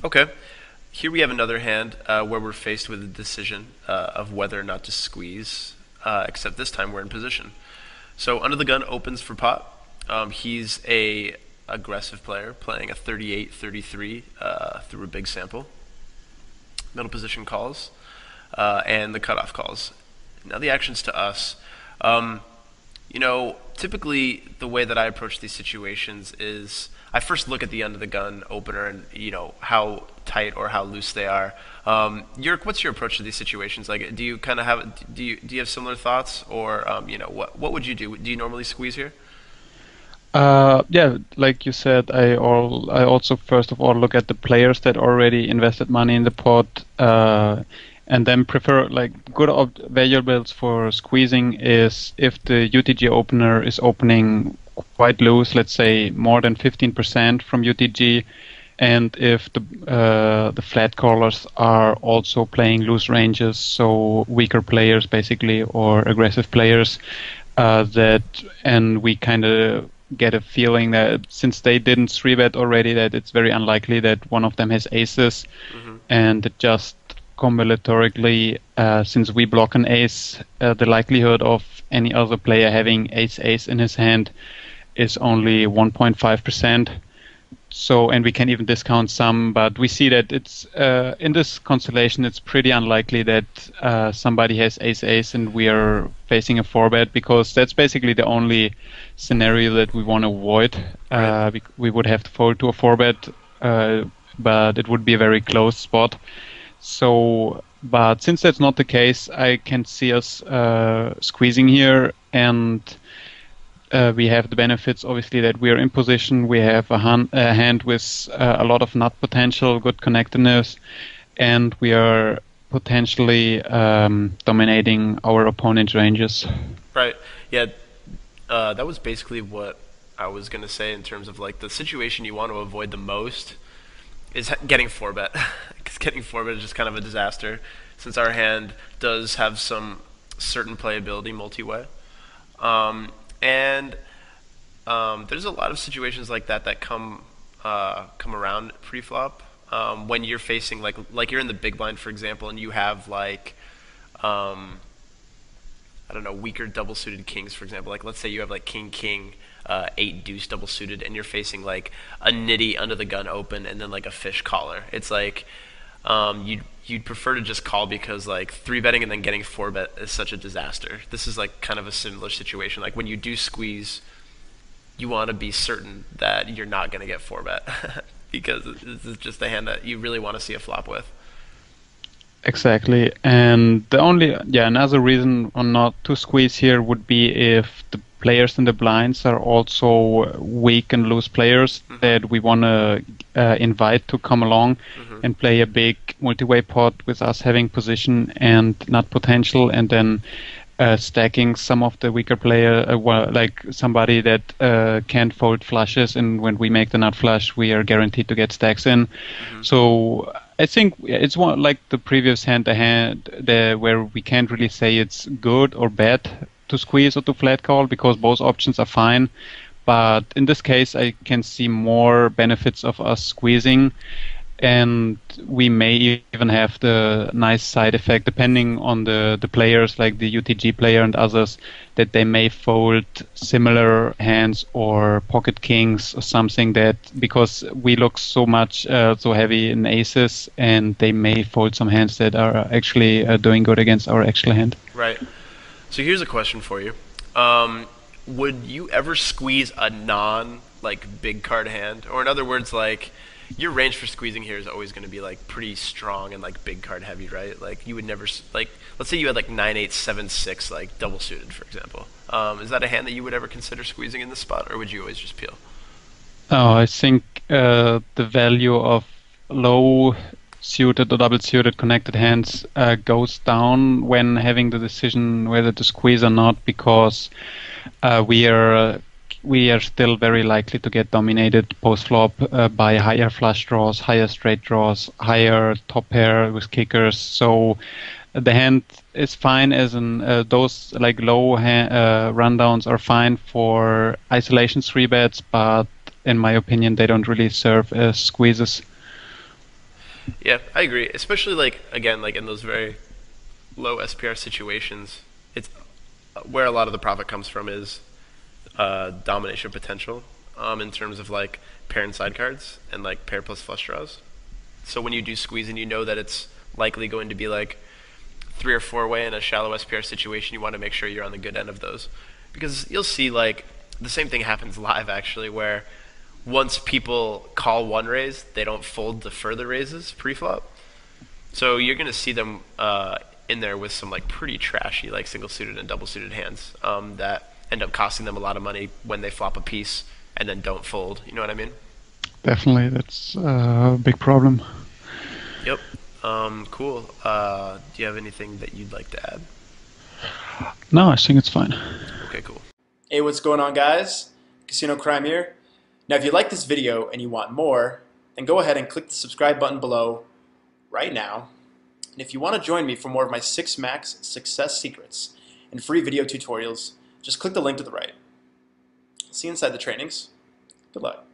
Okay. Here we have another hand where we're faced with a decision of whether or not to squeeze, except this time we're in position. So under the gun opens for pot. He's a aggressive player playing a 38-33 through a big sample. Middle position calls, and the cutoff calls. Now the actions to us. Um, Typically the way that I approach these situations is I first look at the end of the gun opener and how tight or how loose they are. What's your approach to these situations? Like, do you kind of have do you have similar thoughts, or what would you do? Do you normally squeeze here? Yeah, like you said, I also first of all look at the players that already invested money in the pot, and then prefer like good variables for squeezing is if the UTG opener is opening quite loose, let's say more than 15% from UTG, and if the flat callers are also playing loose ranges, so weaker players basically or aggressive players, that and we kind of get a feeling that since they didn't 3-bet already, that it's very unlikely that one of them has aces, Hmm. and it just combinatorically, since we block an ace, the likelihood of any other player having ace-ace in his hand is only 1.5%. So, and we can even discount some, but we see that it's in this constellation, it's pretty unlikely that somebody has ace-ace and we are facing a 4-bet, because that's basically the only scenario that we want to avoid. Right. We would have to fold to a 4-bet, but it would be a very close spot. So, but since that's not the case, I can see us squeezing here, and we have the benefits, obviously, that we are in position. We have a hand with a lot of nut potential, good connectedness, and we are potentially dominating our opponent's ranges. Right. Yeah. That was basically what I was gonna say in terms of like the situation you want to avoid the most is getting 4-bet, because getting 4-bet is just kind of a disaster, since our hand does have some certain playability multi-way. Um, and There's a lot of situations like that that come around pre-flop, when you're facing like you're in the big blind, for example, and you have like um, I don't know, weaker double suited kings, for example. Like let's say you have like king king, eight deuce double suited, and you're facing like a nitty under the gun open and then like a fish caller. It's like you'd prefer to just call because like 3-betting and then getting 4-bet is such a disaster. This is like kind of a similar situation. Like when you do squeeze, you want to be certain that you're not going to get 4-bet because this is just the hand that you really want to see a flop with. Exactly. And the only, yeah, another reason on not to squeeze here would be if the players in the blinds are also weak and loose players Hmm. that we want to invite to come along Hmm. and play a big multi-way pot with us having position and not potential, and then stacking some of the weaker player, well, like somebody that can't fold flushes, and when we make the nut flush, we are guaranteed to get stacks in. Hmm. So I think it's one like the previous hand, where we can't really say it's good or bad to squeeze or to flat call because both options are fine. But in this case, I can see more benefits of us squeezing, and we may even have the nice side effect, depending on the players, like the UTG player and others, that they may fold similar hands or pocket kings or something, that because we look so much so heavy in aces, and they may fold some hands that are actually doing good against our actual hand. Right. So here's a question for you. Um, would you ever squeeze a non like big card hand, or in other words, like your range for squeezing here is always going to be like pretty strong and like big card heavy, right? Like you would never like let's say you had like 9-8-7-6 like double suited, for example. Is that a hand that you would ever consider squeezing in this spot, or would you always just peel? Oh, I think the value of low suited or double suited connected hands goes down when having the decision whether to squeeze or not, because we are still very likely to get dominated post flop by higher flush draws, higher straight draws, higher top pair with kickers. So the hand is fine as in those like low rundowns are fine for isolation 3-bets, but in my opinion, they don't really serve as squeezes. Yeah, I agree. Especially like again, like in those very low SPR situations, it's where a lot of the profit comes from is domination potential in terms of like pair and side cards and like pair plus flush draws. So when you do squeeze and you know that it's likely going to be like 3 or 4 way in a shallow SPR situation, you want to make sure you're on the good end of those. Because you'll see like the same thing happens live actually where once people call one raise, they don't fold the further raises pre-flop. So you're going to see them in there with some like pretty trashy like single suited and double suited hands that end up costing them a lot of money when they flop a piece and then don't fold. You know what I mean? Definitely, that's a big problem. Yep. Cool. Do you have anything that you'd like to add? No, I think it's fine. Okay, cool. Hey, what's going on, guys? Casino Crime here. Now, if you like this video and you want more, then go ahead and click the subscribe button below right now. And if you want to join me for more of my 6 max success secrets and free video tutorials, just click the link to the right. See you inside the trainings. Good luck.